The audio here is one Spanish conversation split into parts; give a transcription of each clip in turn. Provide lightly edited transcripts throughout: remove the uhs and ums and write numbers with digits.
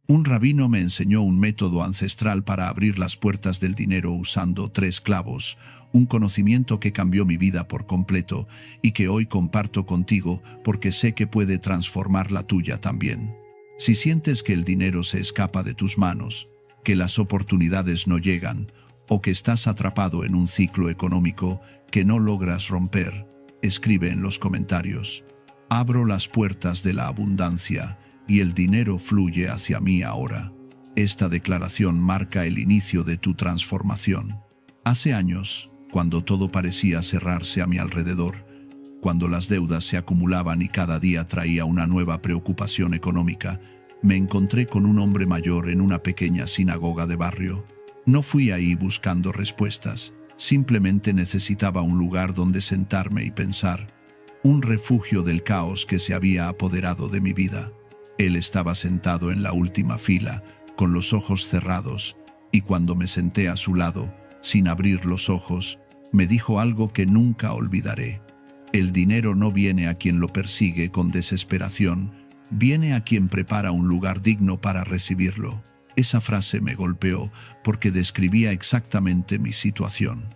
Un rabino me enseñó un método ancestral para abrir las puertas del dinero usando 3 clavos, un conocimiento que cambió mi vida por completo y que hoy comparto contigo porque sé que puede transformar la tuya también. Si sientes que el dinero se escapa de tus manos, que las oportunidades no llegan o que estás atrapado en un ciclo económico que no logras romper, escribe en los comentarios. Abro las puertas de la abundancia y el dinero fluye hacia mí ahora. Esta declaración marca el inicio de tu transformación. Hace años, cuando todo parecía cerrarse a mi alrededor, cuando las deudas se acumulaban y cada día traía una nueva preocupación económica, me encontré con un hombre mayor en una pequeña sinagoga de barrio. No fui ahí buscando respuestas, simplemente necesitaba un lugar donde sentarme y pensar, un refugio del caos que se había apoderado de mi vida. Él estaba sentado en la última fila, con los ojos cerrados, y cuando me senté a su lado, sin abrir los ojos, me dijo algo que nunca olvidaré. El dinero no viene a quien lo persigue con desesperación, viene a quien prepara un lugar digno para recibirlo. Esa frase me golpeó porque describía exactamente mi situación.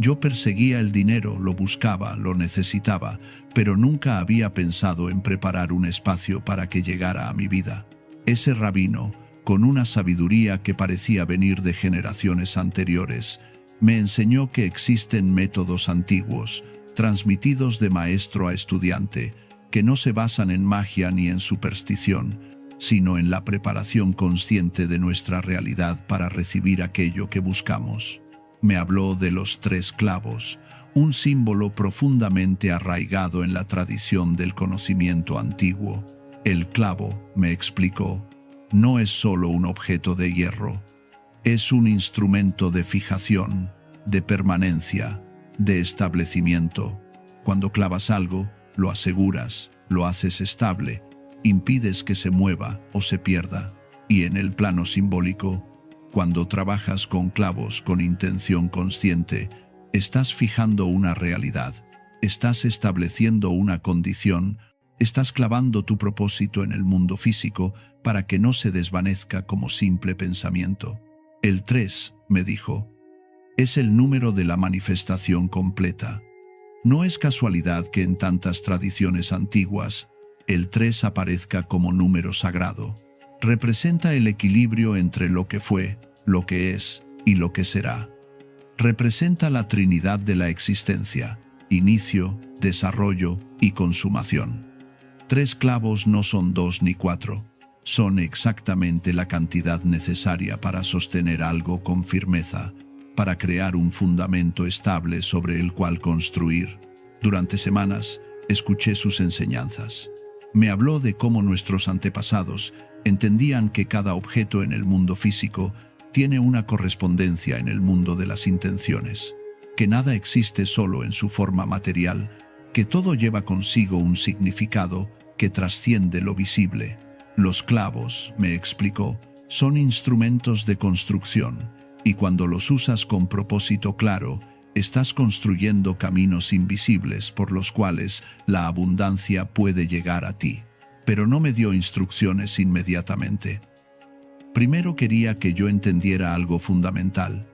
Yo perseguía el dinero, lo buscaba, lo necesitaba, pero nunca había pensado en preparar un espacio para que llegara a mi vida. Ese rabino, con una sabiduría que parecía venir de generaciones anteriores, me enseñó que existen métodos antiguos, transmitidos de maestro a estudiante, que no se basan en magia ni en superstición, sino en la preparación consciente de nuestra realidad para recibir aquello que buscamos. Me habló de los 3 clavos, un símbolo profundamente arraigado en la tradición del conocimiento antiguo. El clavo, me explicó, no es solo un objeto de hierro, es un instrumento de fijación, de permanencia, de establecimiento. Cuando clavas algo, lo aseguras, lo haces estable, impides que se mueva o se pierda. Y en el plano simbólico, cuando trabajas con clavos con intención consciente, estás fijando una realidad, estás estableciendo una condición, estás clavando tu propósito en el mundo físico para que no se desvanezca como simple pensamiento. El 3, me dijo, es el número de la manifestación completa. No es casualidad que en tantas tradiciones antiguas, el 3 aparezca como número sagrado. Representa el equilibrio entre lo que fue, lo que es y lo que será. Representa la Trinidad de la existencia, inicio, desarrollo y consumación. 3 clavos no son 2 ni 4, son exactamente la cantidad necesaria para sostener algo con firmeza, para crear un fundamento estable sobre el cual construir. Durante semanas, escuché sus enseñanzas. Me habló de cómo nuestros antepasados entendían que cada objeto en el mundo físico tiene una correspondencia en el mundo de las intenciones, que nada existe solo en su forma material, que todo lleva consigo un significado que trasciende lo visible. Los clavos, me explicó, son instrumentos de construcción, y cuando los usas con propósito claro, estás construyendo caminos invisibles por los cuales la abundancia puede llegar a ti. Pero no me dio instrucciones inmediatamente. Primero quería que yo entendiera algo fundamental.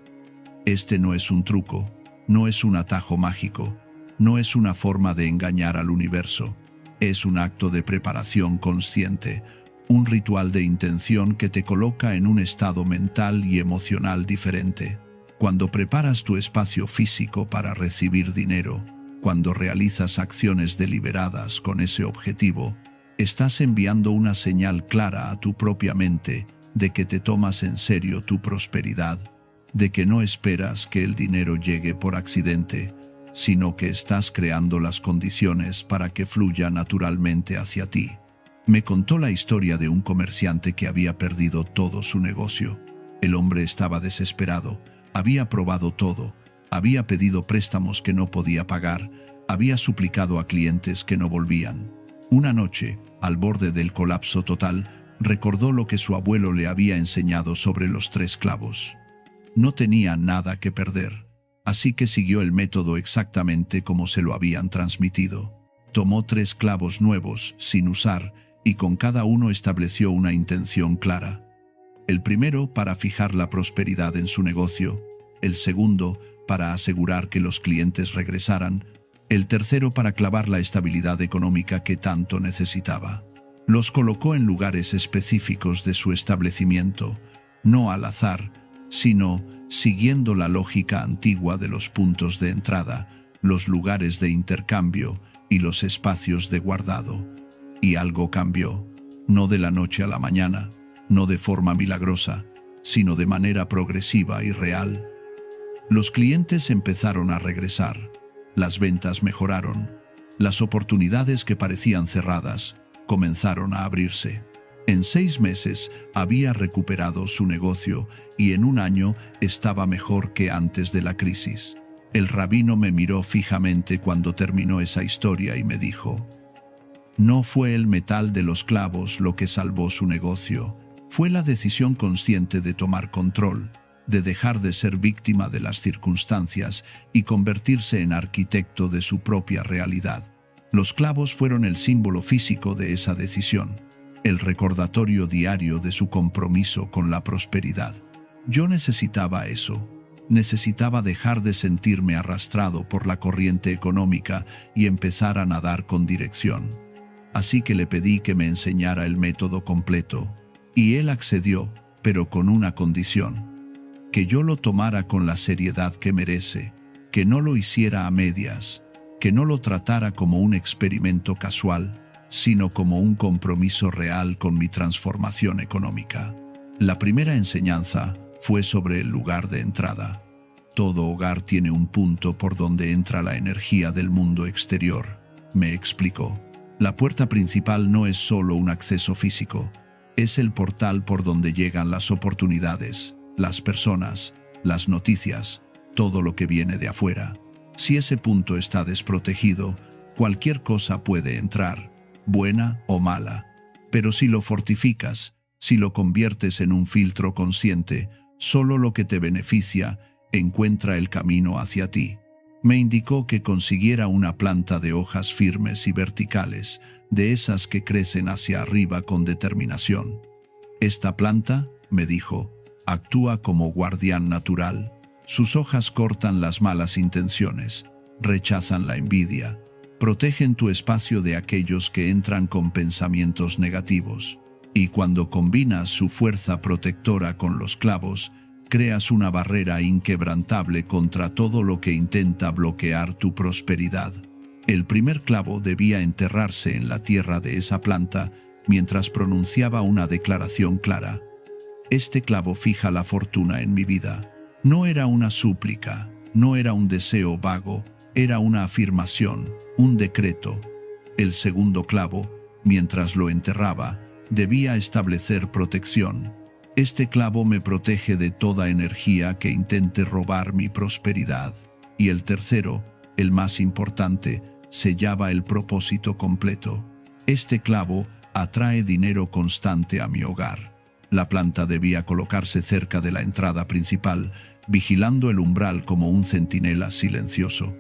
Este no es un truco, no es un atajo mágico, no es una forma de engañar al universo. Es un acto de preparación consciente, un ritual de intención que te coloca en un estado mental y emocional diferente. Cuando preparas tu espacio físico para recibir dinero, cuando realizas acciones deliberadas con ese objetivo, estás enviando una señal clara a tu propia mente de que te tomas en serio tu prosperidad, de que no esperas que el dinero llegue por accidente, sino que estás creando las condiciones para que fluya naturalmente hacia ti. Me contó la historia de un comerciante que había perdido todo su negocio. El hombre estaba desesperado, había probado todo, había pedido préstamos que no podía pagar, había suplicado a clientes que no volvían. Una noche, al borde del colapso total, recordó lo que su abuelo le había enseñado sobre los 3 clavos. No tenía nada que perder, así que siguió el método exactamente como se lo habían transmitido. Tomó 3 clavos nuevos, sin usar, y con cada uno estableció una intención clara. El primero para fijar la prosperidad en su negocio, el segundo para asegurar que los clientes regresaran, el tercero para clavar la estabilidad económica que tanto necesitaba. Los colocó en lugares específicos de su establecimiento, no al azar, sino siguiendo la lógica antigua de los puntos de entrada, los lugares de intercambio y los espacios de guardado. Y algo cambió, no de la noche a la mañana, no de forma milagrosa, sino de manera progresiva y real. Los clientes empezaron a regresar, las ventas mejoraron, las oportunidades que parecían cerradas comenzaron a abrirse. En 6 meses había recuperado su negocio y en 1 año estaba mejor que antes de la crisis. El rabino me miró fijamente cuando terminó esa historia y me dijo: no fue el metal de los clavos lo que salvó su negocio, fue la decisión consciente de tomar control, de dejar de ser víctima de las circunstancias y convertirse en arquitecto de su propia realidad. Los clavos fueron el símbolo físico de esa decisión, el recordatorio diario de su compromiso con la prosperidad. Yo necesitaba eso. Necesitaba dejar de sentirme arrastrado por la corriente económica y empezar a nadar con dirección. Así que le pedí que me enseñara el método completo, y él accedió, pero con una condición: que yo lo tomara con la seriedad que merece, que no lo hiciera a medias, que no lo tratara como un experimento casual, sino como un compromiso real con mi transformación económica. La primera enseñanza fue sobre el lugar de entrada. Todo hogar tiene un punto por donde entra la energía del mundo exterior, me explicó. La puerta principal no es solo un acceso físico, es el portal por donde llegan las oportunidades, las personas, las noticias, todo lo que viene de afuera. Si ese punto está desprotegido, cualquier cosa puede entrar, buena o mala. Pero si lo fortificas, si lo conviertes en un filtro consciente, solo lo que te beneficia encuentra el camino hacia ti. Me indicó que consiguiera una planta de hojas firmes y verticales, de esas que crecen hacia arriba con determinación. Esta planta, me dijo, actúa como guardián natural. Sus hojas cortan las malas intenciones, rechazan la envidia, protegen tu espacio de aquellos que entran con pensamientos negativos. Y cuando combinas su fuerza protectora con los clavos, creas una barrera inquebrantable contra todo lo que intenta bloquear tu prosperidad. El primer clavo debía enterrarse en la tierra de esa planta mientras pronunciaba una declaración clara. Este clavo fija la fortuna en mi vida. No era una súplica, no era un deseo vago, era una afirmación, un decreto. El segundo clavo, mientras lo enterraba, debía establecer protección. Este clavo me protege de toda energía que intente robar mi prosperidad. Y el tercero, el más importante, sellaba el propósito completo. Este clavo atrae dinero constante a mi hogar. La planta debía colocarse cerca de la entrada principal, vigilando el umbral como un centinela silencioso.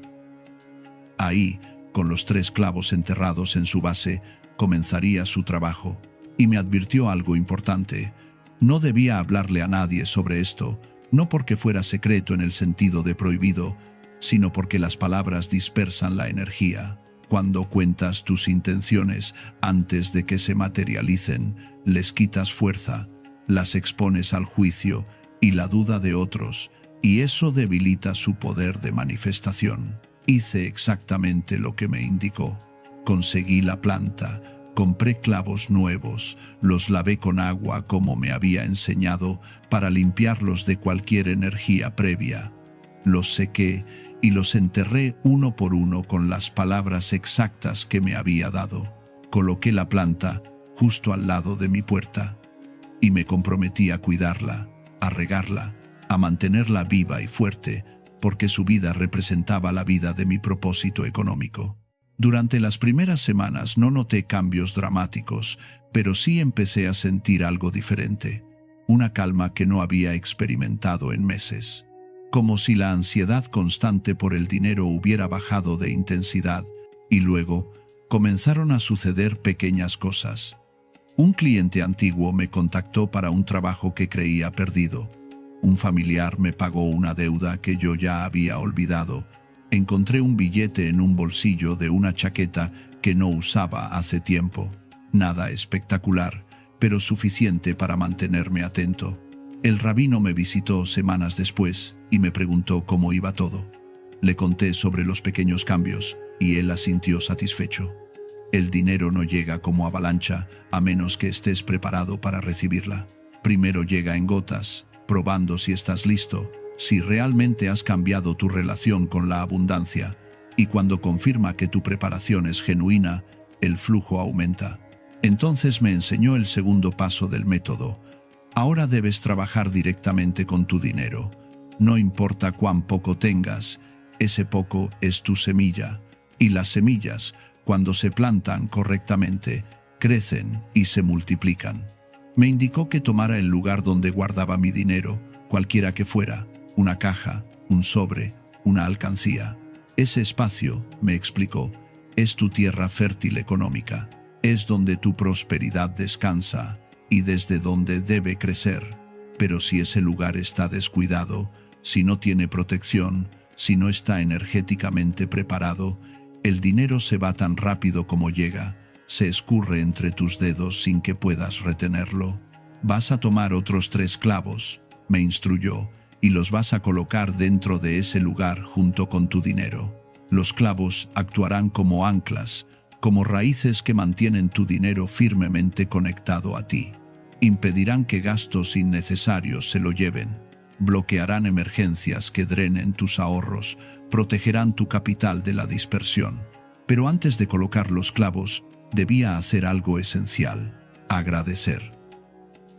Ahí, con los 3 clavos enterrados en su base, comenzaría su trabajo. Y me advirtió algo importante. No debía hablarle a nadie sobre esto, no porque fuera secreto en el sentido de prohibido, sino porque las palabras dispersan la energía. Cuando cuentas tus intenciones antes de que se materialicen, les quitas fuerza, las expones al juicio y la duda de otros, y eso debilita su poder de manifestación. Hice exactamente lo que me indicó. Conseguí la planta, compré clavos nuevos, los lavé con agua como me había enseñado para limpiarlos de cualquier energía previa. Los sequé y los enterré uno por uno con las palabras exactas que me había dado. Coloqué la planta justo al lado de mi puerta y me comprometí a cuidarla, a regarla, a mantenerla viva y fuerte, porque su vida representaba la vida de mi propósito económico. Durante las primeras semanas no noté cambios dramáticos, pero sí empecé a sentir algo diferente, una calma que no había experimentado en meses. Como si la ansiedad constante por el dinero hubiera bajado de intensidad, y luego comenzaron a suceder pequeñas cosas. Un cliente antiguo me contactó para un trabajo que creía perdido. Un familiar me pagó una deuda que yo ya había olvidado. Encontré un billete en un bolsillo de una chaqueta que no usaba hace tiempo. Nada espectacular, pero suficiente para mantenerme atento. El rabino me visitó semanas después y me preguntó cómo iba todo. Le conté sobre los pequeños cambios y él asintió satisfecho. El dinero no llega como avalancha a menos que estés preparado para recibirla. Primero llega en gotas, probando si estás listo, si realmente has cambiado tu relación con la abundancia, y cuando confirma que tu preparación es genuina, el flujo aumenta. Entonces me enseñó el segundo paso del método. Ahora debes trabajar directamente con tu dinero. No importa cuán poco tengas, ese poco es tu semilla, y las semillas, cuando se plantan correctamente, crecen y se multiplican. Me indicó que tomara el lugar donde guardaba mi dinero, cualquiera que fuera, una caja, un sobre, una alcancía. Ese espacio, me explicó, es tu tierra fértil económica, es donde tu prosperidad descansa y desde donde debe crecer. Pero si ese lugar está descuidado, si no tiene protección, si no está energéticamente preparado, el dinero se va tan rápido como llega, se escurre entre tus dedos sin que puedas retenerlo. Vas a tomar otros 3 clavos, me instruyó, y los vas a colocar dentro de ese lugar junto con tu dinero. Los clavos actuarán como anclas, como raíces que mantienen tu dinero firmemente conectado a ti. Impedirán que gastos innecesarios se lo lleven. Bloquearán emergencias que drenen tus ahorros, protegerán tu capital de la dispersión. Pero antes de colocar los clavos, debía hacer algo esencial: agradecer.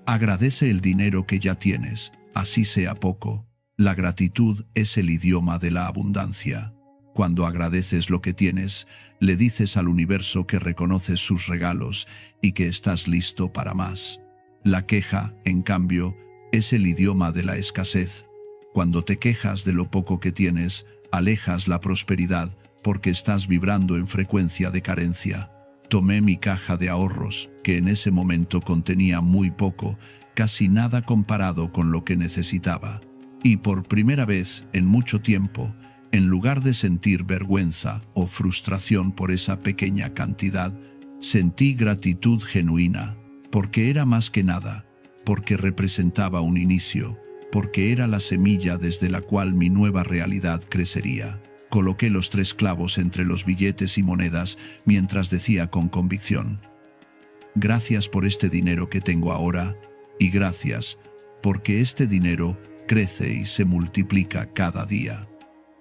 Agradece el dinero que ya tienes, así sea poco. La gratitud es el idioma de la abundancia. Cuando agradeces lo que tienes, le dices al universo que reconoces sus regalos y que estás listo para más. La queja, en cambio, es el idioma de la escasez. Cuando te quejas de lo poco que tienes, alejas la prosperidad porque estás vibrando en frecuencia de carencia. Tomé mi caja de ahorros, que en ese momento contenía muy poco, casi nada comparado con lo que necesitaba. Y por primera vez en mucho tiempo, en lugar de sentir vergüenza o frustración por esa pequeña cantidad, sentí gratitud genuina, porque era más que nada, porque representaba un inicio, porque era la semilla desde la cual mi nueva realidad crecería. Coloqué los 3 clavos entre los billetes y monedas mientras decía con convicción: gracias por este dinero que tengo ahora, y gracias porque este dinero crece y se multiplica cada día.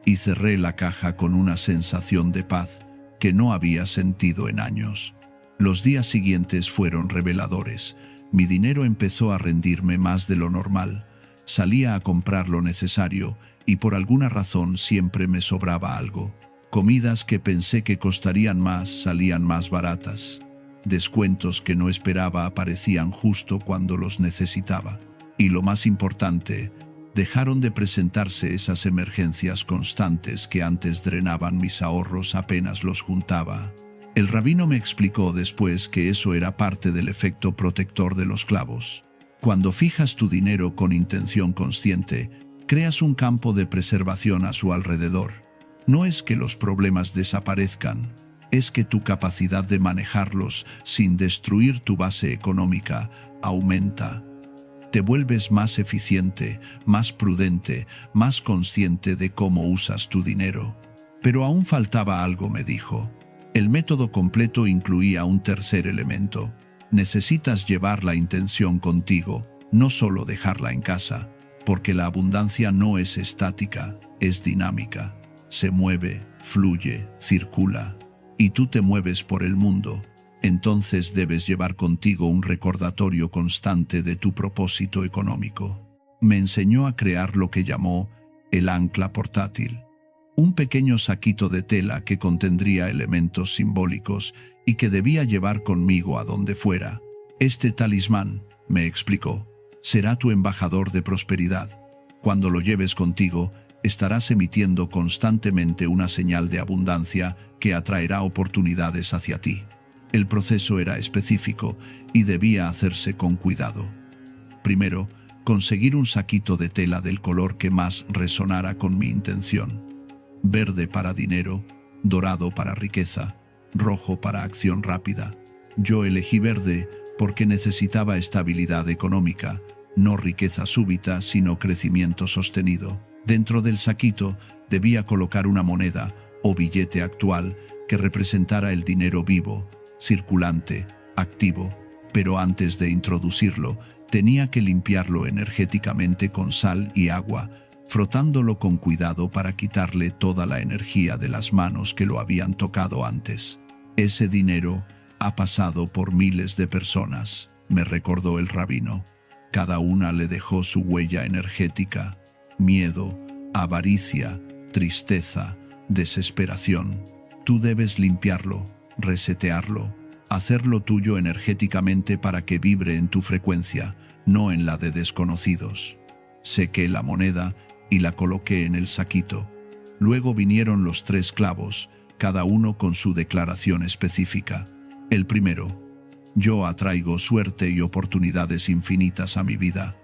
Y cerré la caja con una sensación de paz que no había sentido en años. Los días siguientes fueron reveladores. Mi dinero empezó a rendirme más de lo normal. Salía a comprar lo necesario y por alguna razón siempre me sobraba algo. Comidas que pensé que costarían más salían más baratas. Descuentos que no esperaba aparecían justo cuando los necesitaba. Y lo más importante, dejaron de presentarse esas emergencias constantes que antes drenaban mis ahorros apenas los juntaba. El rabino me explicó después que eso era parte del efecto protector de los clavos. Cuando fijas tu dinero con intención consciente, creas un campo de preservación a su alrededor. No es que los problemas desaparezcan, es que tu capacidad de manejarlos sin destruir tu base económica aumenta. Te vuelves más eficiente, más prudente, más consciente de cómo usas tu dinero. Pero aún faltaba algo, me dijo. El método completo incluía un tercer elemento. Necesitas llevar la intención contigo, no solo dejarla en casa, porque la abundancia no es estática, es dinámica. Se mueve, fluye, circula. Y tú te mueves por el mundo. Entonces debes llevar contigo un recordatorio constante de tu propósito económico. Me enseñó a crear lo que llamó el ancla portátil. Un pequeño saquito de tela que contendría elementos simbólicos y que debía llevar conmigo a donde fuera. Este talismán, me explicó, será tu embajador de prosperidad. Cuando lo lleves contigo, estarás emitiendo constantemente una señal de abundancia que atraerá oportunidades hacia ti. El proceso era específico y debía hacerse con cuidado. Primero, conseguir un saquito de tela del color que más resonara con mi intención. Verde para dinero, dorado para riqueza, rojo para acción rápida. Yo elegí verde porque necesitaba estabilidad económica, no riqueza súbita, sino crecimiento sostenido. Dentro del saquito debía colocar una moneda o billete actual que representara el dinero vivo, circulante, activo, pero antes de introducirlo, tenía que limpiarlo energéticamente con sal y agua, frotándolo con cuidado para quitarle toda la energía de las manos que lo habían tocado antes. Ese dinero ha pasado por miles de personas, me recordó el rabino. Cada una le dejó su huella energética: miedo, avaricia, tristeza, desesperación. Tú debes limpiarlo, resetearlo, hacerlo tuyo energéticamente para que vibre en tu frecuencia, no en la de desconocidos. Sequé la moneda y la coloqué en el saquito. Luego vinieron los 3 clavos, cada uno con su declaración específica. El primero: yo atraigo suerte y oportunidades infinitas a mi vida.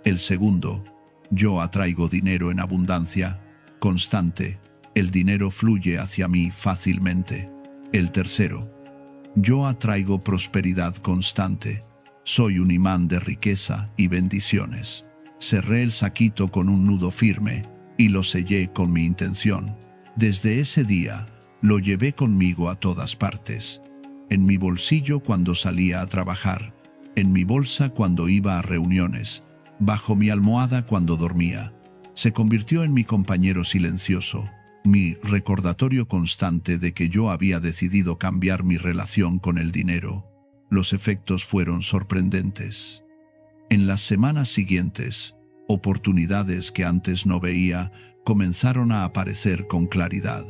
El segundo: yo atraigo dinero en abundancia, constante. El dinero fluye hacia mí fácilmente. El tercero: yo atraigo prosperidad constante. Soy un imán de riqueza y bendiciones. Cerré el saquito con un nudo firme y lo sellé con mi intención. Desde ese día, lo llevé conmigo a todas partes. En mi bolsillo cuando salía a trabajar, en mi bolsa cuando iba a reuniones, bajo mi almohada cuando dormía. Se convirtió en mi compañero silencioso, mi recordatorio constante de que yo había decidido cambiar mi relación con el dinero. Los efectos fueron sorprendentes. En las semanas siguientes, oportunidades que antes no veía comenzaron a aparecer con claridad.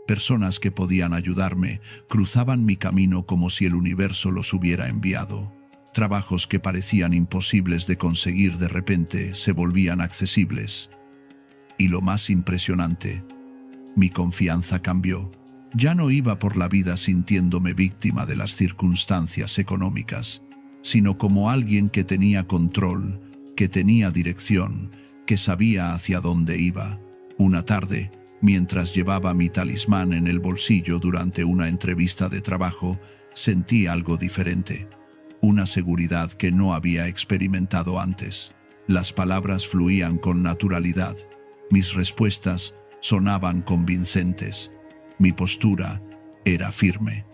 Personas que podían ayudarme cruzaban mi camino como si el universo los hubiera enviado. Trabajos que parecían imposibles de conseguir de repente se volvían accesibles. Y lo más impresionante, mi confianza cambió. Ya no iba por la vida sintiéndome víctima de las circunstancias económicas, sino como alguien que tenía control, que tenía dirección, que sabía hacia dónde iba. Una tarde, mientras llevaba mi talismán en el bolsillo durante una entrevista de trabajo, sentí algo diferente. Una seguridad que no había experimentado antes. Las palabras fluían con naturalidad. Mis respuestas sonaban convincentes. Mi postura era firme.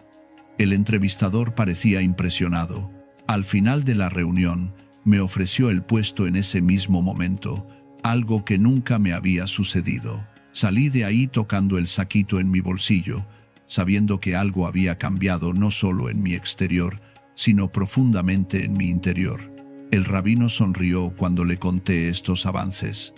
El entrevistador parecía impresionado. Al final de la reunión, me ofreció el puesto en ese mismo momento, algo que nunca me había sucedido. Salí de ahí tocando el saquito en mi bolsillo, sabiendo que algo había cambiado no solo en mi exterior, sino profundamente en mi interior. El rabino sonrió cuando le conté estos avances.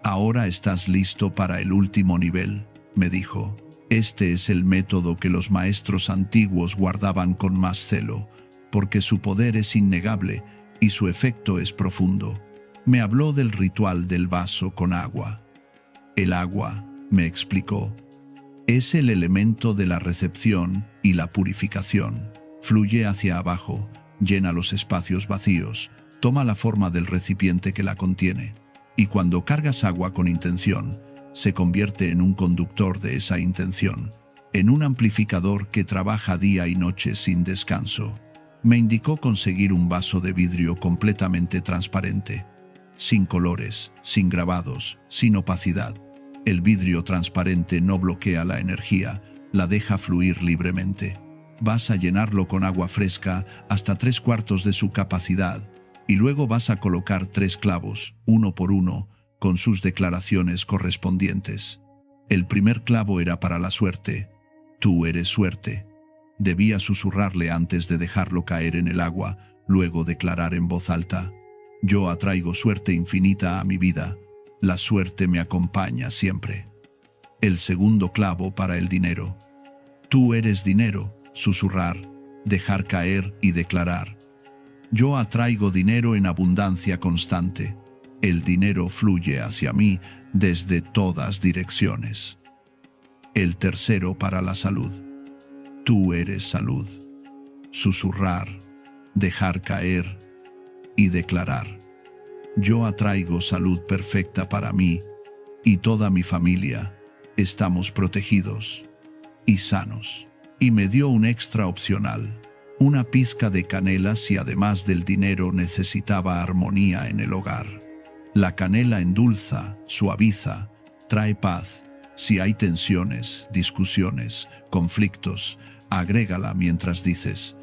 Ahora estás listo para el último nivel, me dijo. Este es el método que los maestros antiguos guardaban con más celo, porque su poder es innegable y su efecto es profundo. Me habló del ritual del vaso con agua. El agua, me explicó, es el elemento de la recepción y la purificación. Fluye hacia abajo, llena los espacios vacíos, toma la forma del recipiente que la contiene. Y cuando cargas agua con intención, se convierte en un conductor de esa intención, en un amplificador que trabaja día y noche sin descanso. Me indicó conseguir un vaso de vidrio completamente transparente, sin colores, sin grabados, sin opacidad. El vidrio transparente no bloquea la energía, la deja fluir libremente. Vas a llenarlo con agua fresca hasta 3/4 de su capacidad, y luego vas a colocar 3 clavos, uno por uno, con sus declaraciones correspondientes. El primer clavo era para la suerte. Tú eres suerte. Debía susurrarle antes de dejarlo caer en el agua, luego declarar en voz alta: yo atraigo suerte infinita a mi vida. La suerte me acompaña siempre. El segundo clavo para el dinero. Tú eres dinero. Susurrar, dejar caer y declarar: yo atraigo dinero en abundancia constante. El dinero fluye hacia mí desde todas direcciones. El tercero para la salud. Tú eres salud. susurrar, dejar caer y declarar: yo atraigo salud perfecta para mí y toda mi familia. Estamos protegidos y sanos. Y me dio un extra opcional, una pizca de canela si además del dinero necesitaba armonía en el hogar. La canela endulza, suaviza, trae paz. Si hay tensiones, discusiones, conflictos, agrégala mientras dices: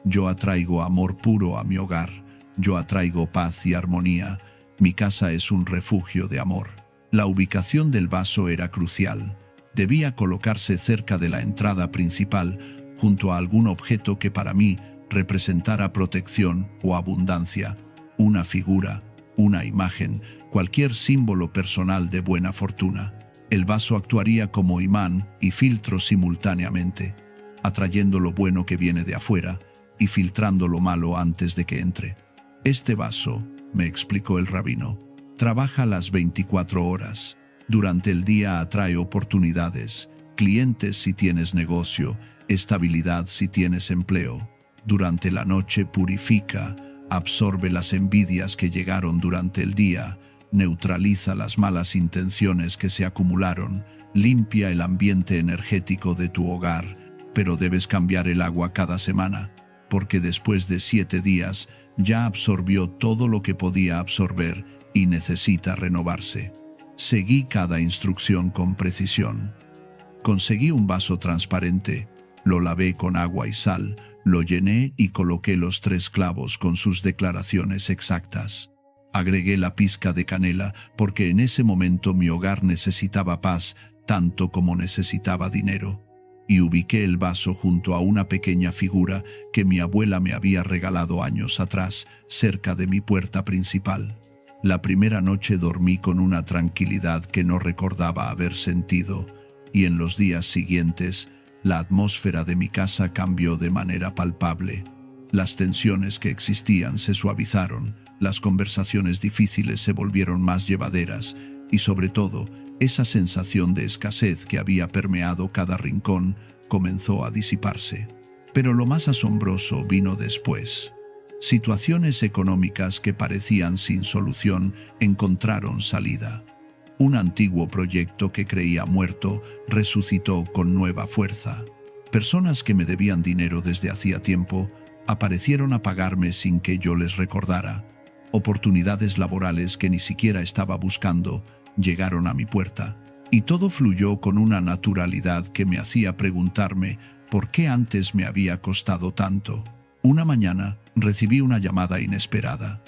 yo atraigo amor puro a mi hogar, yo atraigo paz y armonía, mi casa es un refugio de amor. La ubicación del vaso era crucial. Debía colocarse cerca de la entrada principal, junto a algún objeto que para mí representara protección o abundancia, una figura, una imagen, cualquier símbolo personal de buena fortuna. El vaso actuaría como imán y filtro simultáneamente, atrayendo lo bueno que viene de afuera y filtrando lo malo antes de que entre. Este vaso, me explicó el rabino, trabaja las 24 horas. Durante el día atrae oportunidades, clientes si tienes negocio, estabilidad si tienes empleo. Durante la noche purifica, absorbe las envidias que llegaron durante el día, neutraliza las malas intenciones que se acumularon, limpia el ambiente energético de tu hogar, pero debes cambiar el agua cada semana, porque después de 7 días ya absorbió todo lo que podía absorber y necesita renovarse. Seguí cada instrucción con precisión. Conseguí un vaso transparente, lo lavé con agua y sal, lo llené y coloqué los 3 clavos con sus declaraciones exactas. Agregué la pizca de canela porque en ese momento mi hogar necesitaba paz tanto como necesitaba dinero. Y ubiqué el vaso junto a una pequeña figura que mi abuela me había regalado años atrás, cerca de mi puerta principal. La primera noche dormí con una tranquilidad que no recordaba haber sentido, y en los días siguientes, la atmósfera de mi casa cambió de manera palpable. Las tensiones que existían se suavizaron, las conversaciones difíciles se volvieron más llevaderas, y sobre todo, esa sensación de escasez que había permeado cada rincón comenzó a disiparse. Pero lo más asombroso vino después. Situaciones económicas que parecían sin solución encontraron salida. Un antiguo proyecto que creía muerto resucitó con nueva fuerza. Personas que me debían dinero desde hacía tiempo aparecieron a pagarme sin que yo les recordara. Oportunidades laborales que ni siquiera estaba buscando llegaron a mi puerta, y todo fluyó con una naturalidad que me hacía preguntarme por qué antes me había costado tanto. Una mañana recibí una llamada inesperada.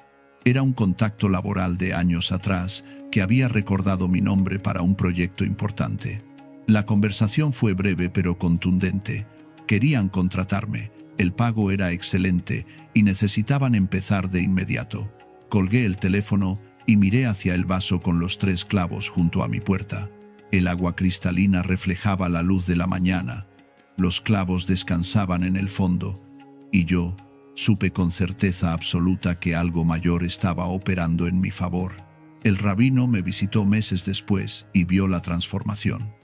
Era un contacto laboral de años atrás que había recordado mi nombre para un proyecto importante. La conversación fue breve pero contundente. Querían contratarme, el pago era excelente y necesitaban empezar de inmediato. Colgué el teléfono y miré hacia el vaso con los 3 clavos junto a mi puerta. El agua cristalina reflejaba la luz de la mañana. Los clavos descansaban en el fondo, y yo supe con certeza absoluta que algo mayor estaba operando en mi favor. El rabino me visitó meses después y vio la transformación.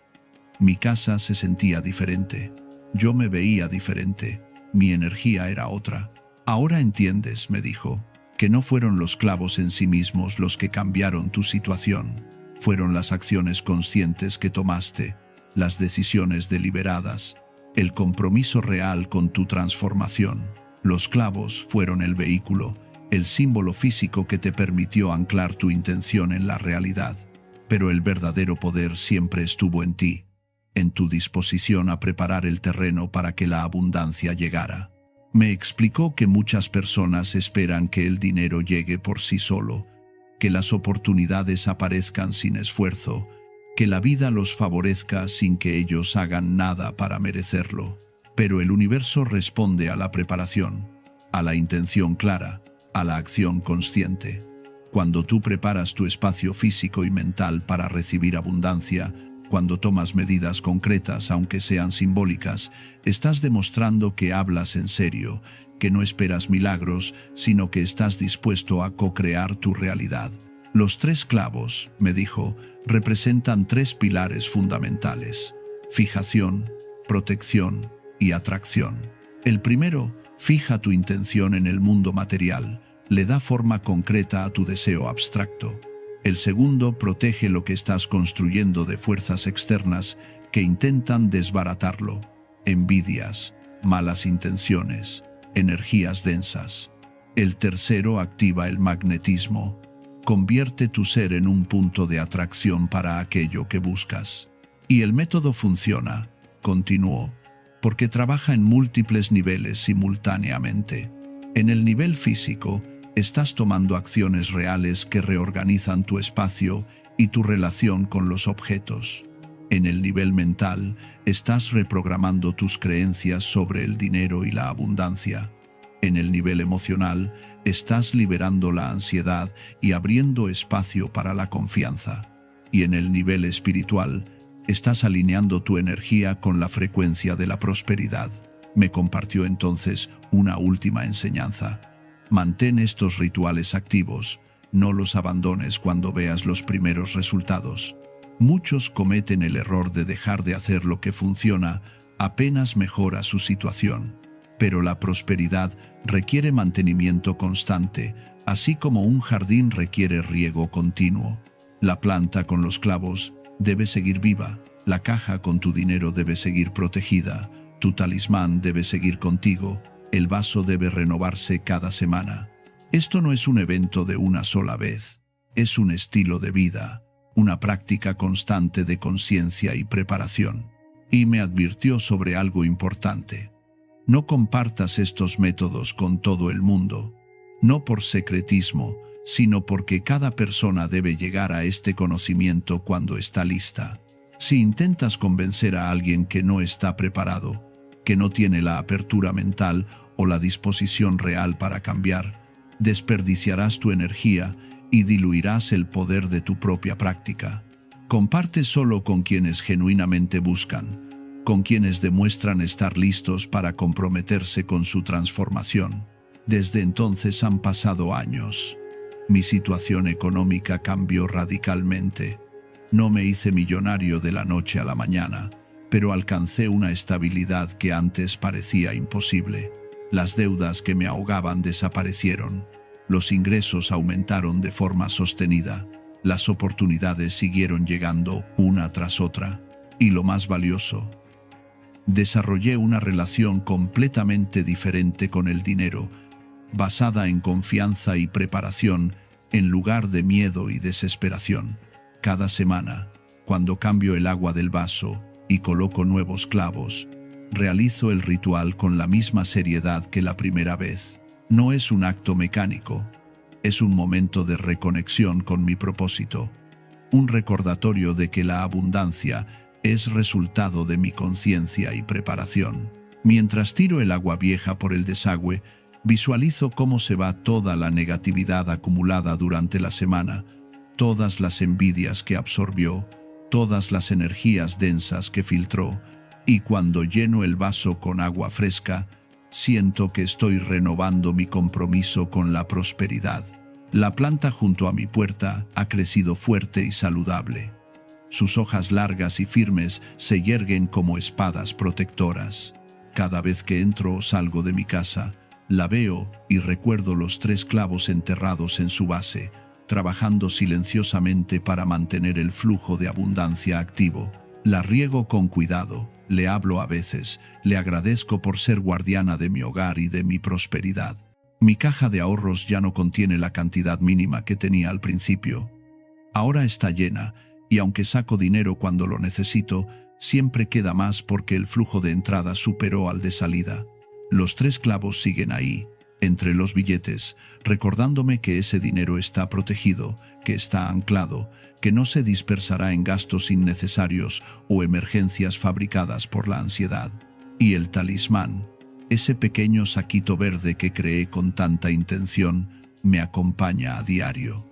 Mi casa se sentía diferente. Yo me veía diferente. Mi energía era otra. Ahora entiendes, me dijo, que no fueron los clavos en sí mismos los que cambiaron tu situación. Fueron las acciones conscientes que tomaste, las decisiones deliberadas, el compromiso real con tu transformación. Los clavos fueron el vehículo, el símbolo físico que te permitió anclar tu intención en la realidad. Pero el verdadero poder siempre estuvo en ti, en tu disposición a preparar el terreno para que la abundancia llegara. Me explicó que muchas personas esperan que el dinero llegue por sí solo, que las oportunidades aparezcan sin esfuerzo, que la vida los favorezca sin que ellos hagan nada para merecerlo. Pero el universo responde a la preparación, a la intención clara, a la acción consciente. Cuando tú preparas tu espacio físico y mental para recibir abundancia, cuando tomas medidas concretas, aunque sean simbólicas, estás demostrando que hablas en serio, que no esperas milagros, sino que estás dispuesto a co-crear tu realidad. Los 3 clavos, me dijo, representan 3 pilares fundamentales: fijación, protección y atracción. El primero, Fija tu intención en el mundo material, le da forma concreta a tu deseo abstracto. El segundo protege lo que estás construyendo de fuerzas externas que intentan desbaratarlo. Envidias, malas intenciones, energías densas. El tercero activa el magnetismo. Convierte tu ser en un punto de atracción para aquello que buscas. Y el método funciona, continuó, porque trabaja en múltiples niveles simultáneamente. En el nivel físico, estás tomando acciones reales que reorganizan tu espacio y tu relación con los objetos. En el nivel mental, estás reprogramando tus creencias sobre el dinero y la abundancia. En el nivel emocional, estás liberando la ansiedad y abriendo espacio para la confianza. Y en el nivel espiritual, estás alineando tu energía con la frecuencia de la prosperidad. Me compartió entonces una última enseñanza. Mantén estos rituales activos, no los abandones cuando veas los primeros resultados. Muchos cometen el error de dejar de hacer lo que funciona apenas mejora su situación. Pero la prosperidad requiere mantenimiento constante, así como un jardín requiere riego continuo. La planta con los clavos debe seguir viva, la caja con tu dinero debe seguir protegida, tu talismán debe seguir contigo, el vaso debe renovarse cada semana. Esto no es un evento de una sola vez, es un estilo de vida, una práctica constante de conciencia y preparación. Y me advirtió sobre algo importante. No compartas estos métodos con todo el mundo, no por secretismo, sino porque cada persona debe llegar a este conocimiento cuando está lista. Si intentas convencer a alguien que no está preparado, que no tiene la apertura mental o la disposición real para cambiar, desperdiciarás tu energía y diluirás el poder de tu propia práctica. Comparte solo con quienes genuinamente buscan, con quienes demuestran estar listos para comprometerse con su transformación. Desde entonces han pasado años. Mi situación económica cambió radicalmente. No me hice millonario de la noche a la mañana, pero alcancé una estabilidad que antes parecía imposible. Las deudas que me ahogaban desaparecieron. Los ingresos aumentaron de forma sostenida. Las oportunidades siguieron llegando una tras otra. Y lo más valioso, desarrollé una relación completamente diferente con el dinero, basada en confianza y preparación en lugar de miedo y desesperación. Cada semana, cuando cambio el agua del vaso y coloco nuevos clavos, realizo el ritual con la misma seriedad que la primera vez. No es un acto mecánico, es un momento de reconexión con mi propósito, un recordatorio de que la abundancia es resultado de mi conciencia y preparación. Mientras tiro el agua vieja por el desagüe, visualizo cómo se va toda la negatividad acumulada durante la semana, todas las envidias que absorbió, todas las energías densas que filtró, y cuando lleno el vaso con agua fresca, siento que estoy renovando mi compromiso con la prosperidad. La planta junto a mi puerta ha crecido fuerte y saludable. Sus hojas largas y firmes se yerguen como espadas protectoras. Cada vez que entro o salgo de mi casa, la veo y recuerdo los 3 clavos enterrados en su base, trabajando silenciosamente para mantener el flujo de abundancia activo. La riego con cuidado, le hablo a veces, le agradezco por ser guardiana de mi hogar y de mi prosperidad. Mi caja de ahorros ya no contiene la cantidad mínima que tenía al principio. Ahora está llena, y aunque saco dinero cuando lo necesito, siempre queda más porque el flujo de entrada superó al de salida. Los 3 clavos siguen ahí, entre los billetes, recordándome que ese dinero está protegido, que está anclado, que no se dispersará en gastos innecesarios o emergencias fabricadas por la ansiedad. Y el talismán, ese pequeño saquito verde que creé con tanta intención, me acompaña a diario.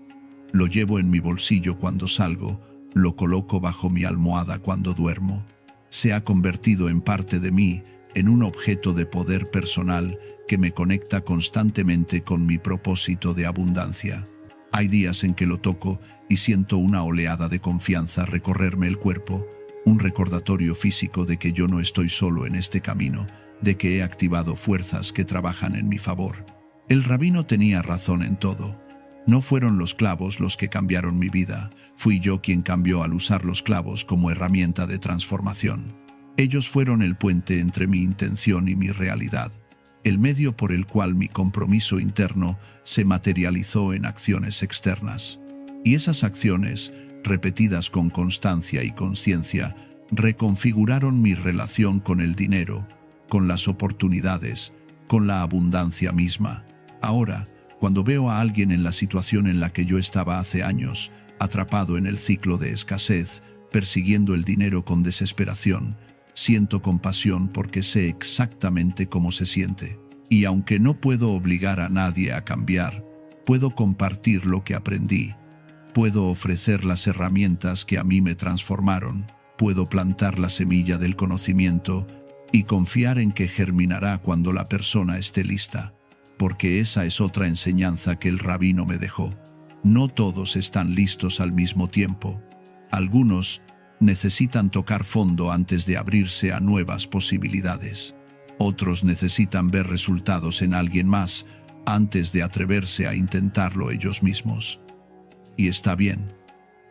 Lo llevo en mi bolsillo cuando salgo, lo coloco bajo mi almohada cuando duermo. Se ha convertido en parte de mí, en un objeto de poder personal que me conecta constantemente con mi propósito de abundancia. Hay días en que lo toco y siento una oleada de confianza recorrerme el cuerpo, un recordatorio físico de que yo no estoy solo en este camino, de que he activado fuerzas que trabajan en mi favor. El rabino tenía razón en todo. No fueron los clavos los que cambiaron mi vida, fui yo quien cambió al usar los clavos como herramienta de transformación. Ellos fueron el puente entre mi intención y mi realidad, el medio por el cual mi compromiso interno se materializó en acciones externas. Y esas acciones, repetidas con constancia y conciencia, reconfiguraron mi relación con el dinero, con las oportunidades, con la abundancia misma. Ahora, cuando veo a alguien en la situación en la que yo estaba hace años, atrapado en el ciclo de escasez, persiguiendo el dinero con desesperación, siento compasión porque sé exactamente cómo se siente. Y aunque no puedo obligar a nadie a cambiar, puedo compartir lo que aprendí. Puedo ofrecer las herramientas que a mí me transformaron. Puedo plantar la semilla del conocimiento y confiar en que germinará cuando la persona esté lista. Porque esa es otra enseñanza que el rabino me dejó. No todos están listos al mismo tiempo. Algunos necesitan tocar fondo antes de abrirse a nuevas posibilidades. Otros necesitan ver resultados en alguien más antes de atreverse a intentarlo ellos mismos. Y está bien.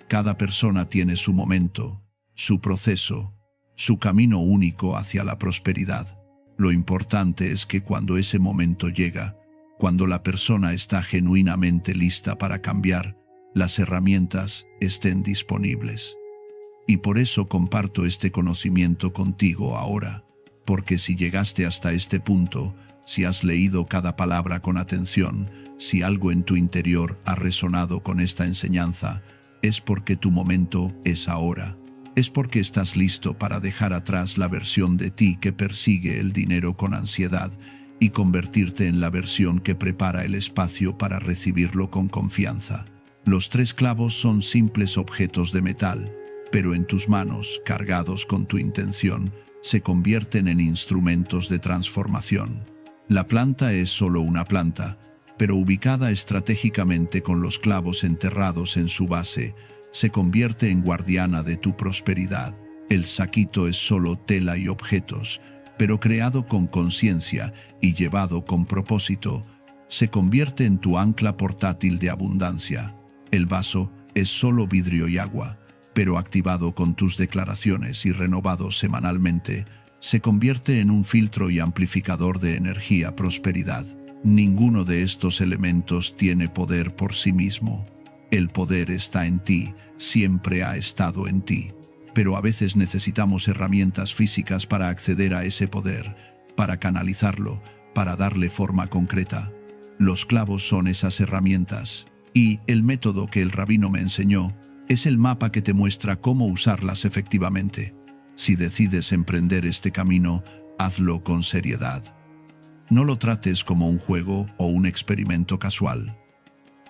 Cada persona tiene su momento, su proceso, su camino único hacia la prosperidad. Lo importante es que cuando ese momento llega, cuando la persona está genuinamente lista para cambiar, las herramientas estén disponibles. Y por eso comparto este conocimiento contigo ahora, porque si llegaste hasta este punto, si has leído cada palabra con atención, si algo en tu interior ha resonado con esta enseñanza, es porque tu momento es ahora. Es porque estás listo para dejar atrás la versión de ti que persigue el dinero con ansiedad y convertirte en la versión que prepara el espacio para recibirlo con confianza. Los 3 clavos son simples objetos de metal, pero en tus manos, cargados con tu intención, se convierten en instrumentos de transformación. La planta es solo una planta, pero ubicada estratégicamente con los clavos enterrados en su base, se convierte en guardiana de tu prosperidad. El saquito es solo tela y objetos, pero creado con conciencia y llevado con propósito, se convierte en tu ancla portátil de abundancia. El vaso es solo vidrio y agua, pero activado con tus declaraciones y renovado semanalmente, se convierte en un filtro y amplificador de energía prosperidad. Ninguno de estos elementos tiene poder por sí mismo. El poder está en ti, siempre ha estado en ti. Pero a veces necesitamos herramientas físicas para acceder a ese poder, para canalizarlo, para darle forma concreta. Los clavos son esas herramientas, y el método que el rabino me enseñó es el mapa que te muestra cómo usarlas efectivamente. Si decides emprender este camino, hazlo con seriedad. No lo trates como un juego o un experimento casual.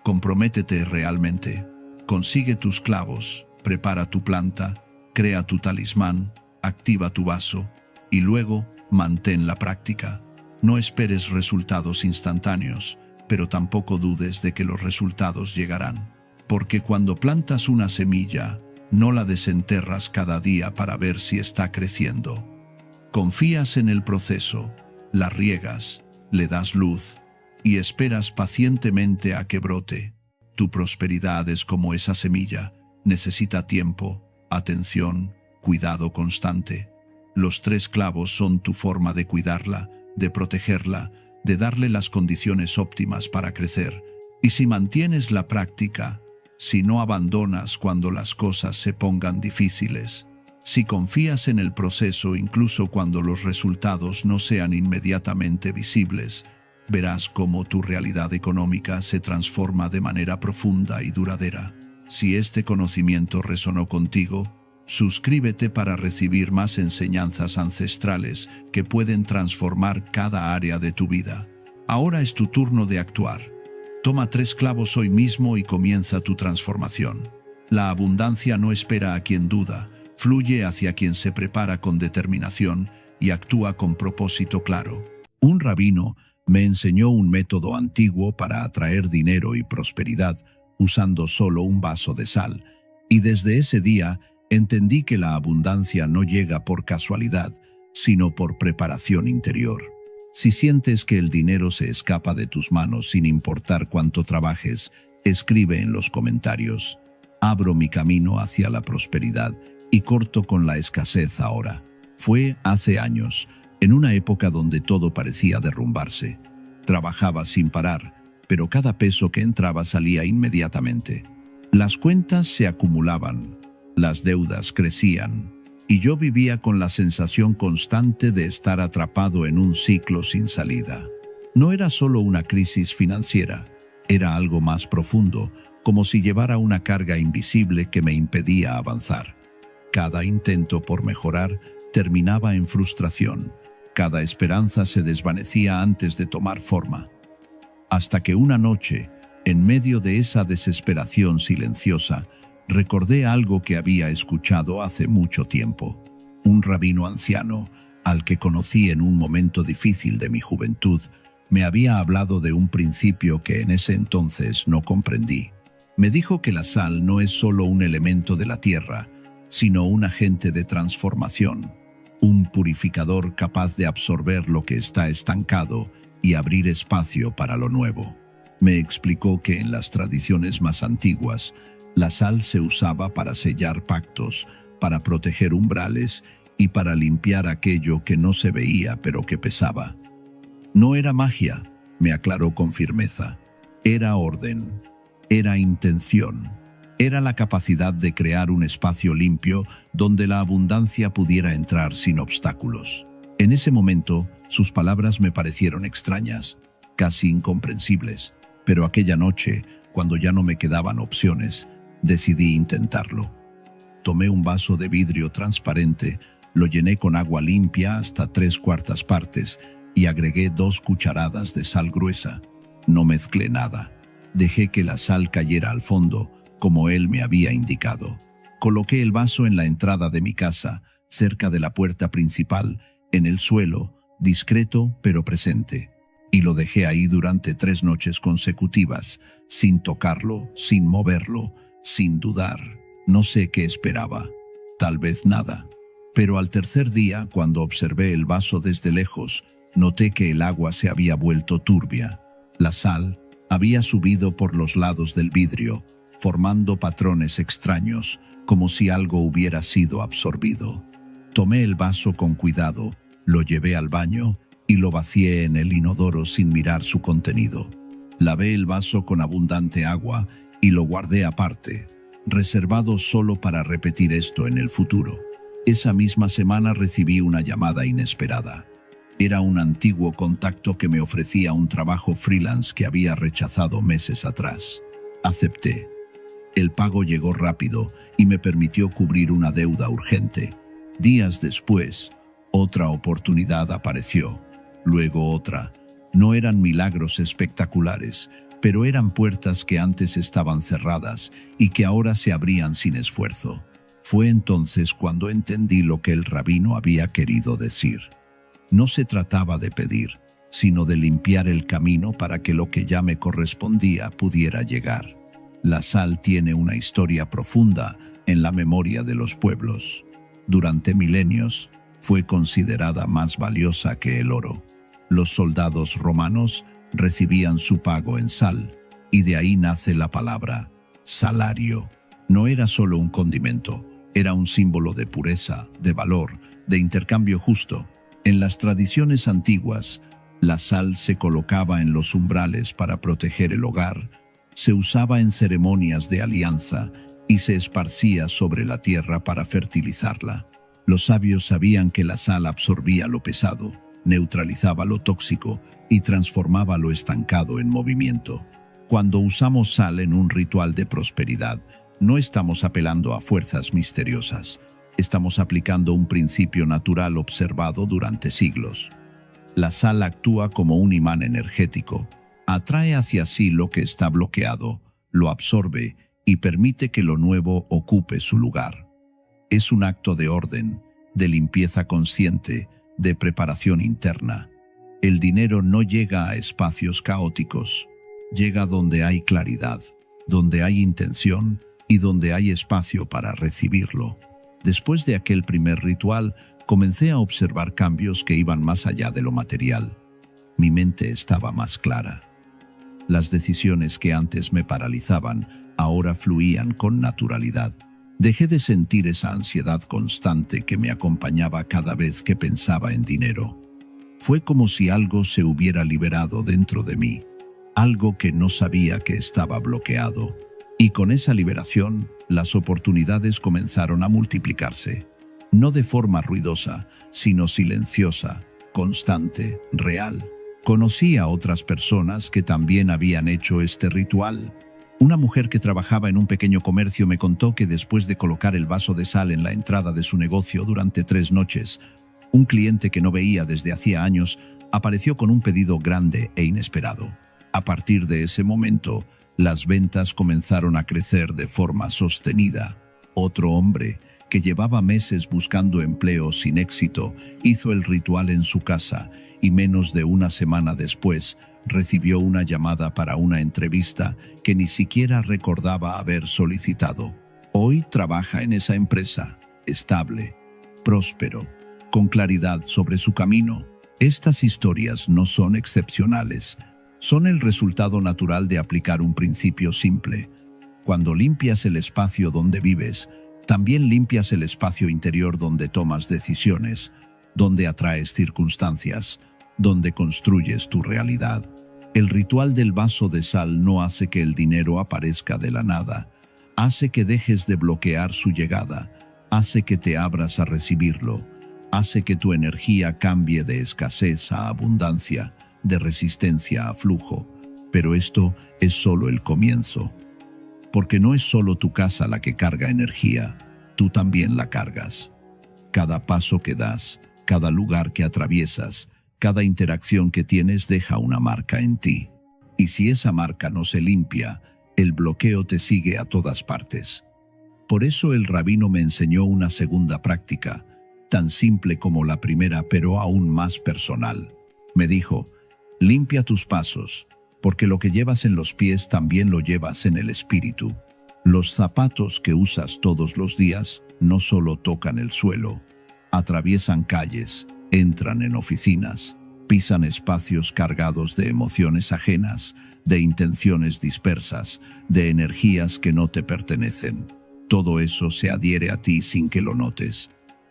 Comprométete realmente. Consigue tus clavos, prepara tu planta, crea tu talismán, activa tu vaso y luego mantén la práctica. No esperes resultados instantáneos, pero tampoco dudes de que los resultados llegarán. Porque cuando plantas una semilla, no la desenterras cada día para ver si está creciendo. Confías en el proceso, la riegas, le das luz y esperas pacientemente a que brote. Tu prosperidad es como esa semilla, necesita tiempo, atención, cuidado constante. Los 3 clavos son tu forma de cuidarla, de protegerla, de darle las condiciones óptimas para crecer. Y si mantienes la práctica, si no abandonas cuando las cosas se pongan difíciles, si confías en el proceso incluso cuando los resultados no sean inmediatamente visibles, verás cómo tu realidad económica se transforma de manera profunda y duradera. Si este conocimiento resonó contigo, suscríbete para recibir más enseñanzas ancestrales que pueden transformar cada área de tu vida. Ahora es tu turno de actuar. Toma 3 clavos hoy mismo y comienza tu transformación. La abundancia no espera a quien duda, fluye hacia quien se prepara con determinación y actúa con propósito claro. Un rabino me enseñó un método antiguo para atraer dinero y prosperidad usando solo un vaso de sal, y desde ese día entendí que la abundancia no llega por casualidad, sino por preparación interior. Si sientes que el dinero se escapa de tus manos sin importar cuánto trabajes, escribe en los comentarios: abro mi camino hacia la prosperidad y corto con la escasez ahora. Fue hace años, en una época donde todo parecía derrumbarse. Trabajaba sin parar, pero cada peso que entraba salía inmediatamente. Las cuentas se acumulaban, las deudas crecían, y yo vivía con la sensación constante de estar atrapado en un ciclo sin salida. No era solo una crisis financiera, era algo más profundo, como si llevara una carga invisible que me impedía avanzar. Cada intento por mejorar terminaba en frustración. Cada esperanza se desvanecía antes de tomar forma. Hasta que una noche, en medio de esa desesperación silenciosa, recordé algo que había escuchado hace mucho tiempo. Un rabino anciano, al que conocí en un momento difícil de mi juventud, me había hablado de un principio que en ese entonces no comprendí. Me dijo que la sal no es solo un elemento de la tierra, sino un agente de transformación, un purificador capaz de absorber lo que está estancado y abrir espacio para lo nuevo. Me explicó que en las tradiciones más antiguas, la sal se usaba para sellar pactos, para proteger umbrales y para limpiar aquello que no se veía pero que pesaba. No era magia, me aclaró con firmeza. Era orden, era intención, era la capacidad de crear un espacio limpio donde la abundancia pudiera entrar sin obstáculos. En ese momento, sus palabras me parecieron extrañas, casi incomprensibles, pero aquella noche, cuando ya no me quedaban opciones, decidí intentarlo. Tomé un vaso de vidrio transparente, lo llené con agua limpia hasta 3/4 partes y agregué 2 cucharadas de sal gruesa. No mezclé nada. Dejé que la sal cayera al fondo, como él me había indicado. Coloqué el vaso en la entrada de mi casa, cerca de la puerta principal, en el suelo, discreto pero presente, y lo dejé ahí durante 3 noches consecutivas, sin tocarlo, sin moverlo, sin dudar. No sé qué esperaba, tal vez nada. Pero al tercer día, cuando observé el vaso desde lejos, noté que el agua se había vuelto turbia. La sal había subido por los lados del vidrio, formando patrones extraños, como si algo hubiera sido absorbido. Tomé el vaso con cuidado, lo llevé al baño y lo vacié en el inodoro sin mirar su contenido. Lavé el vaso con abundante agua y lo guardé aparte, reservado solo para repetir esto en el futuro. Esa misma semana recibí una llamada inesperada. Era un antiguo contacto que me ofrecía un trabajo freelance que había rechazado meses atrás. Acepté. El pago llegó rápido y me permitió cubrir una deuda urgente. Días después, otra oportunidad apareció, luego otra. No eran milagros espectaculares, pero eran puertas que antes estaban cerradas y que ahora se abrían sin esfuerzo. Fue entonces cuando entendí lo que el rabino había querido decir. No se trataba de pedir, sino de limpiar el camino para que lo que ya me correspondía pudiera llegar. La sal tiene una historia profunda en la memoria de los pueblos. Durante milenios, fue considerada más valiosa que el oro. Los soldados romanos recibían su pago en sal, y de ahí nace la palabra salario. No era solo un condimento, era un símbolo de pureza, de valor, de intercambio justo. En las tradiciones antiguas, la sal se colocaba en los umbrales para proteger el hogar, se usaba en ceremonias de alianza y se esparcía sobre la tierra para fertilizarla. Los sabios sabían que la sal absorbía lo pesado, neutralizaba lo tóxico y transformaba lo estancado en movimiento. Cuando usamos sal en un ritual de prosperidad, no estamos apelando a fuerzas misteriosas. Estamos aplicando un principio natural observado durante siglos. La sal actúa como un imán energético. Atrae hacia sí lo que está bloqueado, lo absorbe y permite que lo nuevo ocupe su lugar. Es un acto de orden, de limpieza consciente, de preparación interna. El dinero no llega a espacios caóticos, llega donde hay claridad, donde hay intención y donde hay espacio para recibirlo. Después de aquel primer ritual, Comencé a observar cambios que iban más allá de lo material. Mi mente estaba más clara. Las decisiones que antes me paralizaban, ahora fluían con naturalidad. Dejé de sentir esa ansiedad constante que me acompañaba cada vez que pensaba en dinero. Fue como si algo se hubiera liberado dentro de mí, algo que no sabía que estaba bloqueado. Y con esa liberación, las oportunidades comenzaron a multiplicarse. No de forma ruidosa, sino silenciosa, constante, real. Conocí a otras personas que también habían hecho este ritual. Una mujer que trabajaba en un pequeño comercio me contó que después de colocar el vaso de sal en la entrada de su negocio durante 3 noches, un cliente que no veía desde hacía años apareció con un pedido grande e inesperado. A partir de ese momento, las ventas comenzaron a crecer de forma sostenida. Otro hombre, que llevaba meses buscando empleo sin éxito, hizo el ritual en su casa y menos de una semana después recibió una llamada para una entrevista que ni siquiera recordaba haber solicitado. Hoy trabaja en esa empresa, estable, próspero, con claridad sobre su camino. Estas historias no son excepcionales, son el resultado natural de aplicar un principio simple. Cuando limpias el espacio donde vives, también limpias el espacio interior donde tomas decisiones, donde atraes circunstancias, donde construyes tu realidad. El ritual del vaso de sal no hace que el dinero aparezca de la nada, hace que dejes de bloquear su llegada, hace que te abras a recibirlo, hace que tu energía cambie de escasez a abundancia, de resistencia a flujo. Pero esto es solo el comienzo. Porque no es solo tu casa la que carga energía, tú también la cargas. Cada paso que das, cada lugar que atraviesas, cada interacción que tienes deja una marca en ti. Y si esa marca no se limpia, el bloqueo te sigue a todas partes. Por eso el rabino me enseñó una segunda práctica, tan simple como la primera pero aún más personal. Me dijo, limpia tus pasos, porque lo que llevas en los pies también lo llevas en el espíritu. Los zapatos que usas todos los días no solo tocan el suelo, atraviesan calles, entran en oficinas, pisan espacios cargados de emociones ajenas, de intenciones dispersas, de energías que no te pertenecen. Todo eso se adhiere a ti sin que lo notes.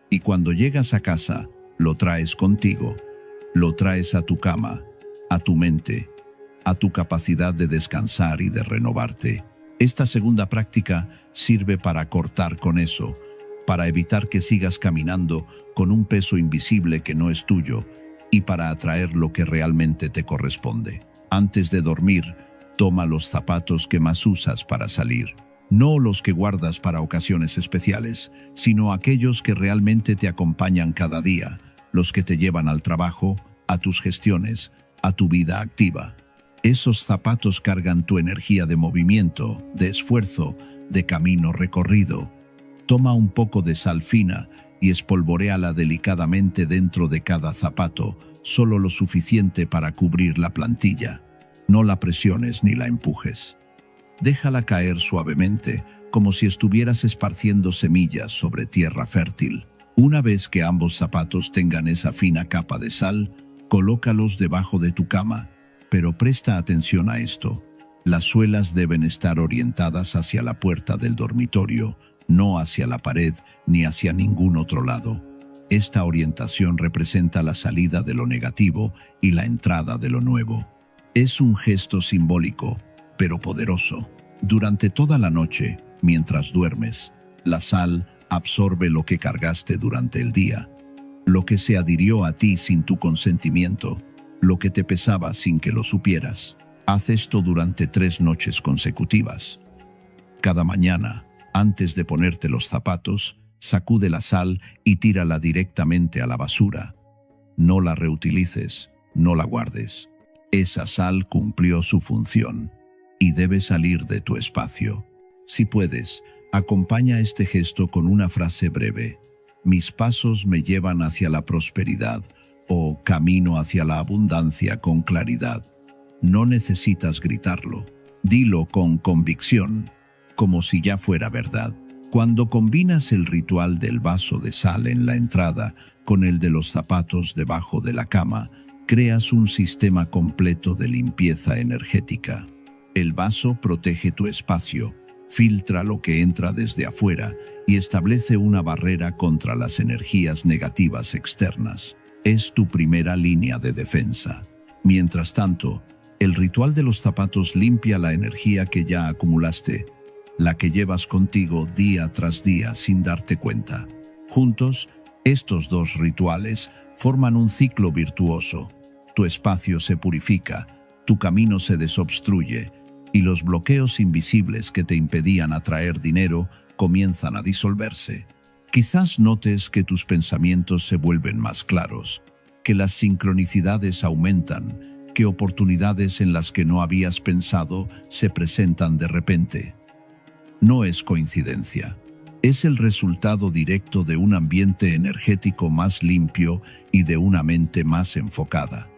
Y cuando llegas a casa, lo traes contigo, lo traes a tu cama, a tu mente, a tu capacidad de descansar y de renovarte. Esta segunda práctica sirve para cortar con eso, para evitar que sigas caminando con un peso invisible que no es tuyo y para atraer lo que realmente te corresponde. Antes de dormir, toma los zapatos que más usas para salir. No los que guardas para ocasiones especiales, sino aquellos que realmente te acompañan cada día, los que te llevan al trabajo, a tus gestiones, a tu vida activa. Esos zapatos cargan tu energía de movimiento, de esfuerzo, de camino recorrido. Toma un poco de sal fina y espolvoréala delicadamente dentro de cada zapato, solo lo suficiente para cubrir la plantilla. No la presiones ni la empujes. Déjala caer suavemente, como si estuvieras esparciendo semillas sobre tierra fértil. Una vez que ambos zapatos tengan esa fina capa de sal, colócalos debajo de tu cama. Pero presta atención a esto. Las suelas deben estar orientadas hacia la puerta del dormitorio, no hacia la pared ni hacia ningún otro lado. Esta orientación representa la salida de lo negativo y la entrada de lo nuevo. Es un gesto simbólico, pero poderoso. Durante toda la noche, mientras duermes, la sal absorbe lo que cargaste durante el día, lo que se adhirió a ti sin tu consentimiento, lo que te pesaba sin que lo supieras. Haz esto durante 3 noches consecutivas. Cada mañana, antes de ponerte los zapatos, sacude la sal y tírala directamente a la basura. No la reutilices, no la guardes. Esa sal cumplió su función y debe salir de tu espacio. Si puedes, acompaña este gesto con una frase breve. Mis pasos me llevan hacia la prosperidad o camino hacia la abundancia con claridad. No necesitas gritarlo. Dilo con convicción, como si ya fuera verdad. Cuando combinas el ritual del vaso de sal en la entrada con el de los zapatos debajo de la cama, creas un sistema completo de limpieza energética. El vaso protege tu espacio, filtra lo que entra desde afuera y establece una barrera contra las energías negativas externas. Es tu primera línea de defensa. Mientras tanto, el ritual de los zapatos limpia la energía que ya acumulaste, la que llevas contigo día tras día sin darte cuenta. Juntos, estos dos rituales forman un ciclo virtuoso. Tu espacio se purifica, tu camino se desobstruye y los bloqueos invisibles que te impedían atraer dinero comienzan a disolverse. Quizás notes que tus pensamientos se vuelven más claros, que las sincronicidades aumentan, que oportunidades en las que no habías pensado se presentan de repente. No es coincidencia. Es el resultado directo de un ambiente energético más limpio y de una mente más enfocada.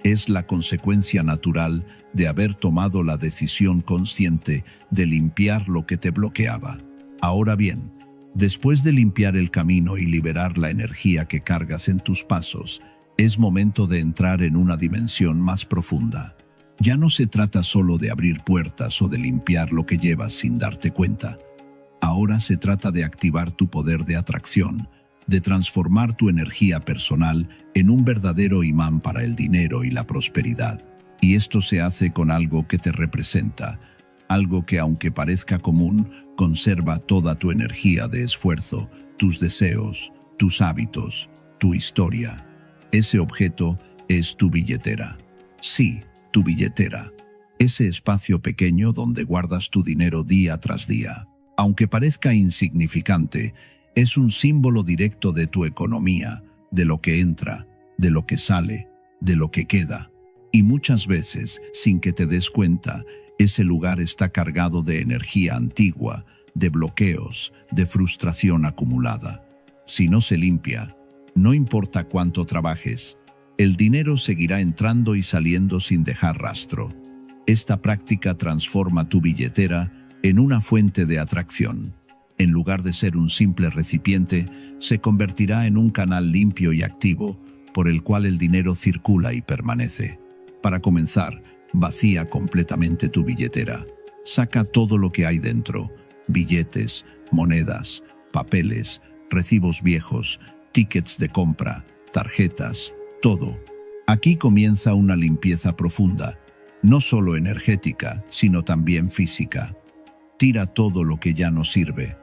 Es la consecuencia natural de haber tomado la decisión consciente de limpiar lo que te bloqueaba. Ahora bien, después de limpiar el camino y liberar la energía que cargas en tus pasos, es momento de entrar en una dimensión más profunda. Ya no se trata solo de abrir puertas o de limpiar lo que llevas sin darte cuenta. Ahora se trata de activar tu poder de atracción, de transformar tu energía personal en un verdadero imán para el dinero y la prosperidad. Y esto se hace con algo que te representa, algo que, aunque parezca común, conserva toda tu energía de esfuerzo, tus deseos, tus hábitos, tu historia. Ese objeto es tu billetera. Sí, tu billetera. Ese espacio pequeño donde guardas tu dinero día tras día. Aunque parezca insignificante, es un símbolo directo de tu economía, de lo que entra, de lo que sale, de lo que queda. Y muchas veces, sin que te des cuenta, ese lugar está cargado de energía antigua, de bloqueos, de frustración acumulada. Si no se limpia, no importa cuánto trabajes, el dinero seguirá entrando y saliendo sin dejar rastro. Esta práctica transforma tu billetera en una fuente de atracción. En lugar de ser un simple recipiente, se convertirá en un canal limpio y activo, por el cual el dinero circula y permanece. Para comenzar, vacía completamente tu billetera. Saca todo lo que hay dentro: billetes, monedas, papeles, recibos viejos, tickets de compra, tarjetas, todo. Aquí comienza una limpieza profunda, no solo energética, sino también física. Tira todo lo que ya no sirve: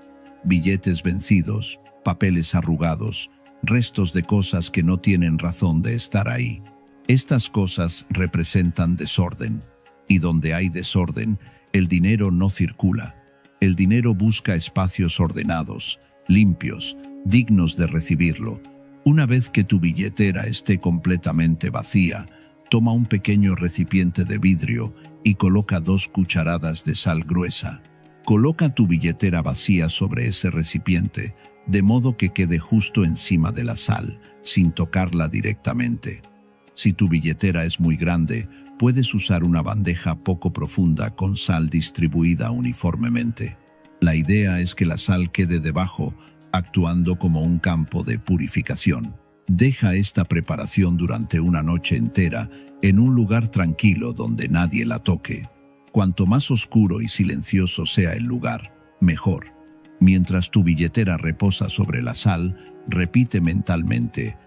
billetes vencidos, papeles arrugados, restos de cosas que no tienen razón de estar ahí. Estas cosas representan desorden, y donde hay desorden, el dinero no circula. El dinero busca espacios ordenados, limpios, dignos de recibirlo. Una vez que tu billetera esté completamente vacía, toma un pequeño recipiente de vidrio y coloca 2 cucharadas de sal gruesa. Coloca tu billetera vacía sobre ese recipiente, de modo que quede justo encima de la sal, sin tocarla directamente. Si tu billetera es muy grande, puedes usar una bandeja poco profunda con sal distribuida uniformemente. La idea es que la sal quede debajo, actuando como un campo de purificación. Deja esta preparación durante una noche entera en un lugar tranquilo donde nadie la toque. Cuanto más oscuro y silencioso sea el lugar, mejor. Mientras tu billetera reposa sobre la sal, repite mentalmente: